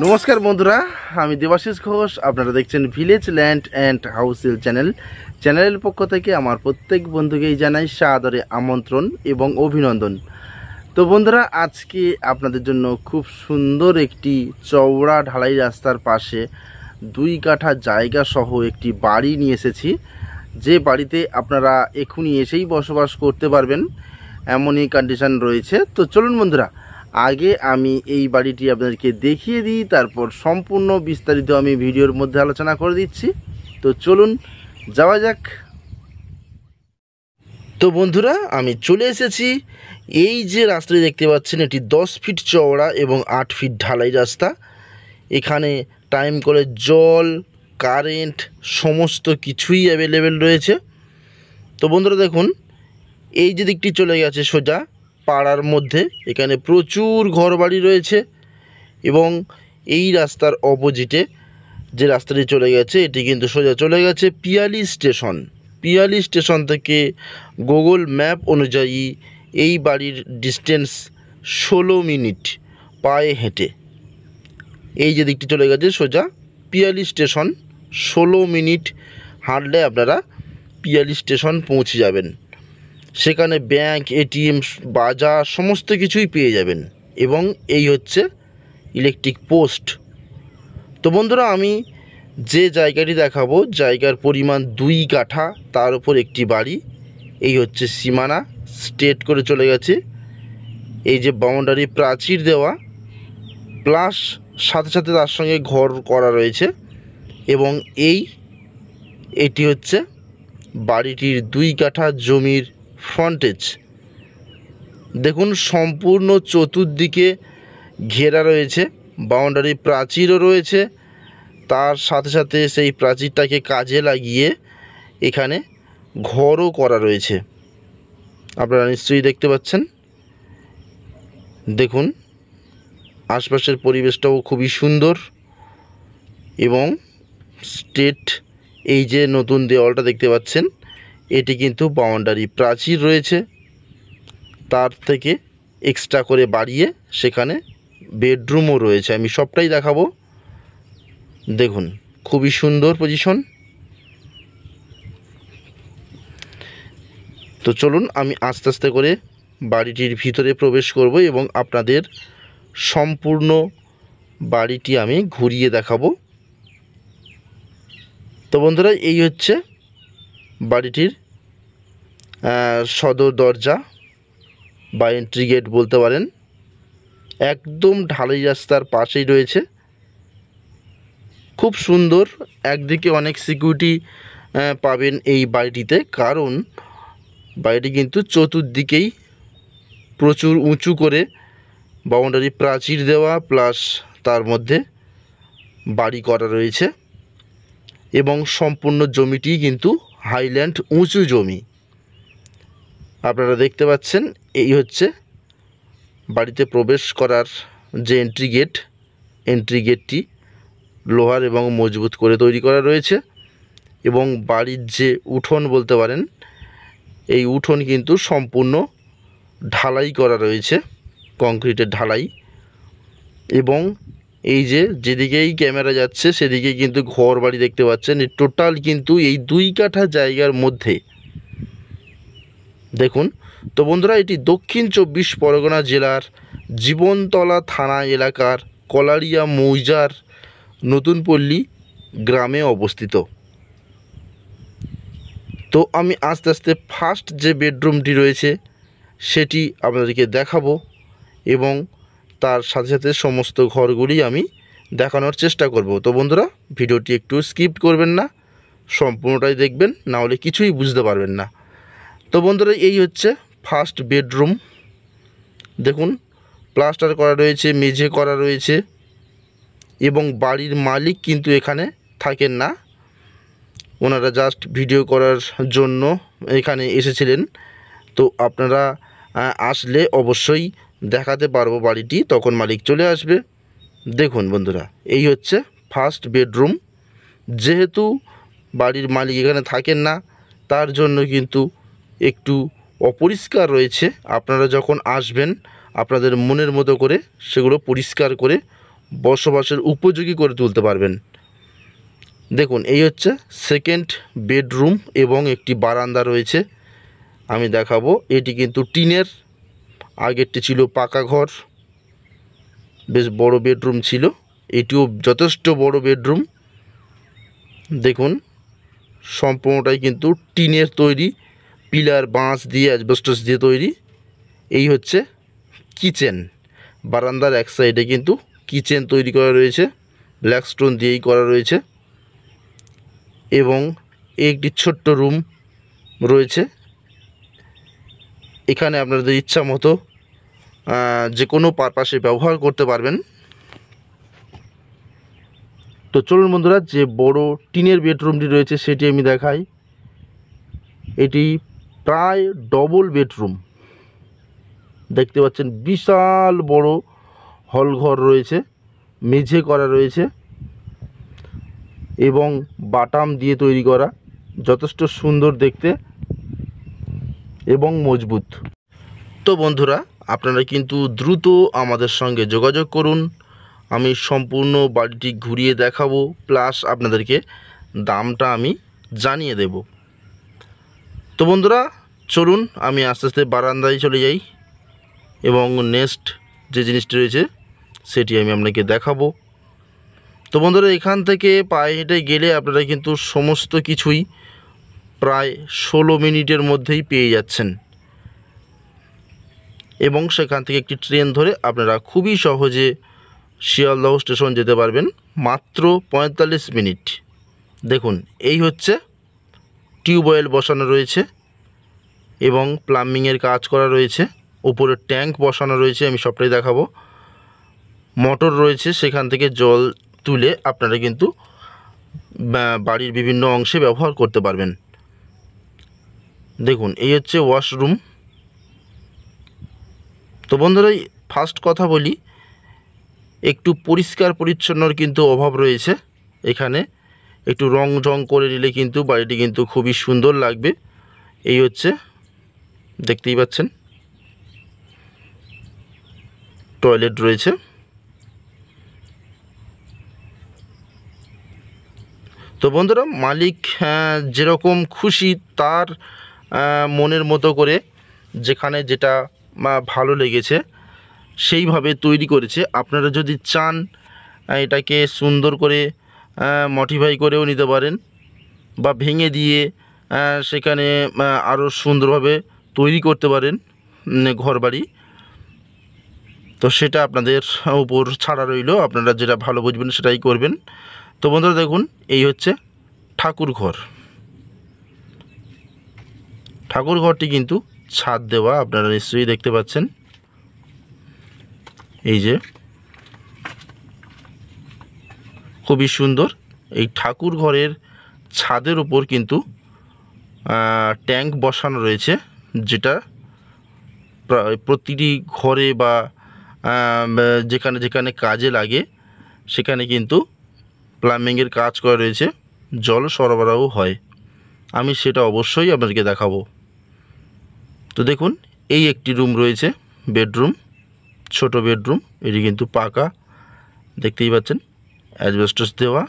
নমস্কার বন্ধুরা, আমি দেবাশিস ঘোষ। আপনারা দেখছেন ভিলেজ ল্যান্ড অ্যান্ড হাউসেল চ্যানেলের পক্ষ থেকে আমার প্রত্যেক বন্ধুকেই জানাই সাদরে আমন্ত্রণ এবং অভিনন্দন। তো বন্ধুরা, আজকে আপনাদের জন্য খুব সুন্দর একটি চওড়া ঢালাই রাস্তার পাশে 2 কাঠা জায়গা সহ একটি বাড়ি নিয়ে এসেছি, যে বাড়িতে আপনারা এখনই এসেই বসবাস করতে পারবেন, এমনই কন্ডিশন রয়েছে। তো চলুন বন্ধুরা, আগে আমি এই বাড়িটি আপনাদেরকে দেখিয়ে দিই, তারপর সম্পূর্ণ বিস্তারিত আমি ভিডিওর মধ্যে আলোচনা করে দিচ্ছি। তো চলুন যাওয়া যাক। তো বন্ধুরা, আমি চলে এসেছি। এই যে রাস্তাটি দেখতে পাচ্ছেন, এটি 10 ফিট চওড়া এবং 8 ফিট ঢালাই রাস্তা। এখানে টাইম করে জল, কারেন্ট সমস্ত কিছুই অ্যাভেলেবেল রয়েছে। তো বন্ধুরা দেখুন, এই যে দিকটি চলে গেছে সোজা পাড়ার মধ্যে, এখানে প্রচুর ঘরবাড়ি রয়েছে এবং এই রাস্তার অপোজিটে যে রাস্তাটি চলে গেছে, এটি কিন্তু সোজা চলে গেছে পিয়ালি স্টেশন। পিয়ালি স্টেশন থেকে গুগল ম্যাপ অনুযায়ী এই বাড়ির ডিস্টেন্স 16 মিনিট পায়ে হেঁটে। এই যে দিকটি চলে গেছে সোজা পিয়ালি স্টেশন, 16 মিনিট হাঁটলে আপনারা পিয়ালি স্টেশন পৌঁছে যাবেন। সেখানে ব্যাংক, এটিএম, বাজার সমস্ত কিছুই পেয়ে যাবেন এবং এই হচ্ছে ইলেকট্রিক পোস্ট। তো বন্ধুরা, আমি যে জায়গাটি দেখাবো, জায়গার পরিমাণ 2 কাঠা, তার উপর একটি বাড়ি। এই হচ্ছে সীমানা, স্ট্রেট করে চলে গেছে। এই যে বাউন্ডারি প্রাচীর দেওয়া, প্লাস সাথে সাথে তার সঙ্গে ঘর করা রয়েছে এবং এটি হচ্ছে বাড়িটির 2 কাঠা জমির ফ্রন্টেজ। দেখুন, সম্পূর্ণ চতুর্দিকে ঘেরা রয়েছে, বাউন্ডারি প্রাচীরও রয়েছে। তার সাথে সাথে সেই প্রাচীরটাকে কাজে লাগিয়ে এখানে ঘরও করা রয়েছে, আপনারা নিশ্চয়ই দেখতে পাচ্ছেন। দেখুন, আশপাশের পরিবেশটাও খুবই সুন্দর এবং স্ট্রেট। এই যে নতুন দেওয়ালটা দেখতে পাচ্ছেন, এটি কিন্তু বাউন্ডারি প্রাচীর রয়েছে, তার থেকে এক্সট্রা করে বাড়িয়ে সেখানে বেডরুমও রয়েছে। আমি সবটাই দেখাবো। দেখুন, খুবই সুন্দর পজিশন। তো চলুন আমি আস্তে আস্তে করে বাড়িটির ভিতরে প্রবেশ করব এবং আপনাদের সম্পূর্ণ বাড়িটি আমি ঘুরিয়ে দেখাবো। তো বন্ধুরা, এই হচ্ছে বাড়িটির সদর দরজা বা এন্ট্রি গেট বলতে পারেন। একদম ঢালাই রাস্তার পাশেই রয়েছে, খুব সুন্দর। একদিকে অনেক সিকিউরিটি পাবেন এই বাড়িটিতে, কারণ বাড়িটি কিন্তু চতুর্দিকেই প্রচুর উঁচু করে বাউন্ডারি প্রাচীর দেওয়া, প্লাস তার মধ্যে বাড়ি করা রয়েছে এবং সম্পূর্ণ জমিটি কিন্তু হাইল্যান্ড উঁচু জমি। আপনারা দেখতে পাচ্ছেন, এই হচ্ছে বাড়িতে প্রবেশ করার যে এন্ট্রি গেটটি লোহার এবং মজবুত করে তৈরি করা রয়েছে এবং বাড়ির যে উঠোন বলতে পারেন, এই উঠোন কিন্তু সম্পূর্ণ ঢালাই করা রয়েছে, কংক্রিটের ঢালাই। এবং এই যে যেদিকেই ক্যামেরা যাচ্ছে সেদিকে কিন্তু ঘর বাড়ি দেখতে পাচ্ছেন। এই টোটাল কিন্তু এই 2 কাঠা জায়গার মধ্যে দেখুন। তো বন্ধুরা, এটি দক্ষিণ 24 পরগনা জেলার জীবনতলা থানা এলাকার কলারিয়া মৌজার নতুনপল্লী গ্রামে অবস্থিত। তো আমি আস্তে আস্তে ফার্স্ট যে বেডরুমটি রয়েছে সেটি আপনাদেরকে দেখাবো এবং তার সাথে সাথে সমস্ত ঘরগুলি আমি দেখানোর চেষ্টা করব। তো বন্ধুরা, ভিডিওটি একটু স্কিপ করবেন না, সম্পূর্ণটাই দেখবেন, না হলে কিছুই বুঝতে পারবেন না। তো বন্ধুরা, এই হচ্ছে ফার্স্ট বেডরুম। দেখুন, প্লাস্টার করা রয়েছে, মেঝে করা রয়েছে এবং বাড়ির মালিক কিন্তু এখানে থাকেন না, ওনারা জাস্ট ভিডিও করার জন্য এখানে এসেছিলেন। তো আপনারা আসলে অবশ্যই দেখাতে পারবো বাড়িটি, তখন মালিক চলে আসবে। দেখুন বন্ধুরা, এই হচ্ছে ফার্স্ট বেডরুম। যেহেতু বাড়ির মালিক এখানে থাকেন না, তার জন্য কিন্তু একটু অপরিষ্কার রয়েছে। আপনারা যখন আসবেন আপনাদের মনের মতো করে সেগুলো পরিষ্কার করে বসবাসের উপযোগী করে তুলতে পারবেন। দেখুন, এই হচ্ছে সেকেন্ড বেডরুম এবং একটি বারান্দা রয়েছে। আমি দেখাবো, এটি কিন্তু টিনের, আগেরটি ছিল পাকা ঘর, বেশ বড় বেডরুম ছিল, এটিও যথেষ্ট বড় বেডরুম। দেখুন, সম্পূর্ণটাই কিন্তু টিনের তৈরি, পিলার বাঁশ দিয়ে অ্যাসবেস্টস দিয়ে তৈরি। এই হচ্ছে কিচেন, বারান্দার এক সাইডে কিন্তু কিচেন তৈরি করা রয়েছে, ব্ল্যাক স্টোন দিয়েই করা রয়েছে। এবং একটি ছোট্ট রুম রয়েছে, এখানে আপনাদের ইচ্ছা মতো যে কোনো পারপাসে ব্যবহার করতে পারবেন। তো চলুন বন্ধুরা, যে বড় টিনের বেডরুমটি রয়েছে সেটি আমি দেখাই। এটি প্রায় ডবল বেডরুম, দেখতে পাচ্ছেন বিশাল বড় হল ঘর রয়েছে, মেঝে করা রয়েছে এবং বাটাম দিয়ে তৈরি করা, যথেষ্ট সুন্দর দেখতে এবং মজবুত। তো বন্ধুরা, আপনারা কিন্তু দ্রুত আমাদের সঙ্গে যোগাযোগ করুন, আমি সম্পূর্ণ বাড়িটি ঘুরিয়ে দেখাবো, প্লাস আপনাদেরকে দামটা আমি জানিয়ে দেব। তো বন্ধুরা চলুন, আমি আস্তে আস্তে বারান্দায় চলে যাই এবং নেক্সট যে জিনিসটি রয়েছে সেটি আমি আপনাকে দেখাবো। তো বন্ধুরা, এখান থেকে পায়ে হেঁটে গেলে আপনারা কিন্তু সমস্ত কিছুই প্রায় 16 মিনিটের মধ্যেই পেয়ে যাচ্ছেন এবং সেখান থেকে একটি ট্রেন ধরে আপনারা খুবই সহজে শিয়ালদহ স্টেশন যেতে পারবেন, মাত্র 45 মিনিট। দেখুন, এই হচ্ছে টিউবওয়েল বসানো রয়েছে এবং প্লাম্বিংয়ের কাজ করা রয়েছে, উপরে ট্যাঙ্ক বসানো রয়েছে, আমি সবটাই দেখাবো। মোটর রয়েছে, সেখান থেকে জল তুলে আপনারা কিন্তু বাড়ির বিভিন্ন অংশে ব্যবহার করতে পারবেন। দেখুন, এই হচ্ছে ওয়াশরুম। তো বন্ধুরা, ফার্স্ট কথা বলি, একটু পরিষ্কার পরিচ্ছন্নর কিন্তু অভাব রয়েছে এখানে, একটু রং করে নিলে কিন্তু বাড়িটি কিন্তু খুবই সুন্দর লাগবে। এই হচ্ছে, দেখতেই পাচ্ছেন, টয়লেট রয়েছে। তো বন্ধুরা, মালিক যেরকম খুশি তার মনের মতো করে যেখানে যেটা ভালো লেগেছে সেইভাবে তৈরি করেছে। আপনারা যদি চান এটাকে সুন্দর করে মডিফাই করেও নিতে পারেন বা ভেঙে দিয়ে সেখানে আরও সুন্দরভাবে তৈরি করতে পারেন ঘরবাড়ি। তো সেটা আপনাদের উপর ছাড়া রইল, আপনারা যেটা ভালো বুঝবেন সেটাই করবেন। তো বন্ধুরা দেখুন, এই হচ্ছে ঠাকুর ঘর। ঠাকুর ঘরটি কিন্তু ছাদ দেওয়া, আপনারা নিশ্চয়ই দেখতে পাচ্ছেন। এই যে খুবই সুন্দর, এই ঠাকুর ঘরের ছাদের উপর কিন্তু ট্যাঙ্ক বসানো রয়েছে, যেটা প্রতিটি ঘরে বা যেখানে যেখানে কাজে লাগে সেখানে কিন্তু প্লাম্বিংয়ের কাজ করা রয়েছে, জল সরবরাহ হয়। আমি সেটা অবশ্যই আপনাদেরকে দেখাবো। তো দেখুন, এই একটি রুম রয়েছে, বেডরুম, ছোট বেডরুম, এটি কিন্তু পাকা, দেখতেই পাচ্ছেন, অ্যাসবেস্টস দেওয়া,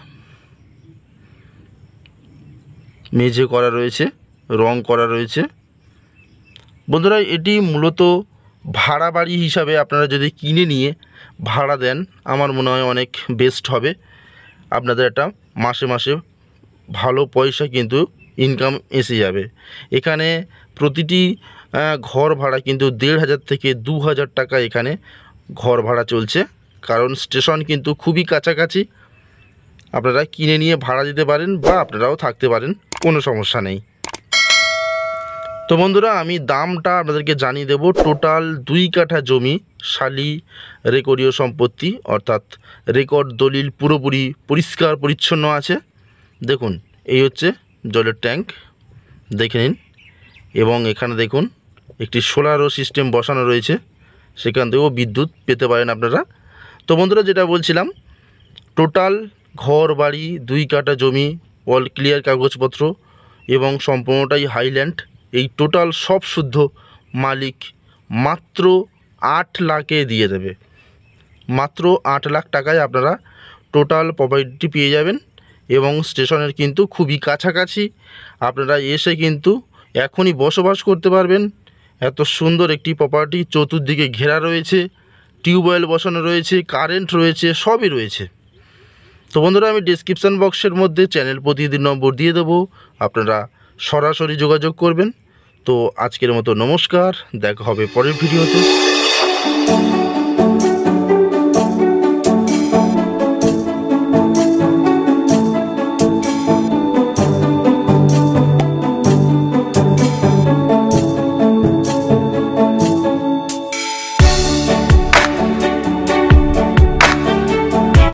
মেঝে করা রয়েছে, রং করা রয়েছে। বন্ধুরা, এটি মূলত ভাড়া বাড়ি হিসাবে আপনারা যদি কিনে নিয়ে ভাড়া দেন, আমার মনে হয় অনেক বেস্ট হবে। আপনাদের একটা মাসে মাসে ভালো পয়সা কিন্তু ইনকাম এসে যাবে। এখানে প্রতিটি ঘর ভাড়া কিন্তু 1500 থেকে 2000 টাকা এখানে ঘর ভাড়া চলছে, কারণ স্টেশন কিন্তু খুবই কাছাকাছি। আপনারা কিনে নিয়ে ভাড়া দিতে পারেন বা আপনারাও থাকতে পারেন, কোনো সমস্যা নেই। তো বন্ধুরা, আমি দামটা আপনাদেরকে জানিয়ে দেব। টোটাল 2 কাঠা জমি, শালি রেকর্ডীয় সম্পত্তি, অর্থাৎ রেকর্ড দলিল পুরোপুরি পরিষ্কার পরিচ্ছন্ন আছে। দেখুন, এই হচ্ছে জলের ট্যাঙ্ক, দেখে নিন। এবং এখানে দেখুন একটি সোলারও সিস্টেম বসানো রয়েছে, সেখান থেকেও বিদ্যুৎ পেতে পারেন আপনারা। তো বন্ধুরা, যেটা বলছিলাম, টোটাল ঘর বাড়ি 2 কাঠা জমি, অল ক্লিয়ার কাগজপত্র এবং সম্পূর্ণটাই হাইল্যান্ড, এই টোটাল সব শুদ্ধ মালিক মাত্র 8 লাখে দিয়ে দেবে। মাত্র 8 লাখ টাকায় আপনারা টোটাল প্রপার্টিটি পেয়ে যাবেন এবং স্টেশনের কিন্তু খুবই কাছাকাছি। আপনারা এসে কিন্তু এখনই বসবাস করতে পারবেন। এত সুন্দর একটি প্রপার্টি, চতুর্দিকে ঘেরা রয়েছে, টিউবওয়েল বসানো রয়েছে, কারেন্ট রয়েছে, সবই রয়েছে। তো বন্ধুরা, আমি ডেসক্রিপশান বক্সের মধ্যে চ্যানেল প্রতিনিধির নম্বর দিয়ে দেবো, আপনারা সরাসরি যোগাযোগ করবেন। তো আজকের মতো নমস্কার, দেখা হবে পরের ভিডিওতে।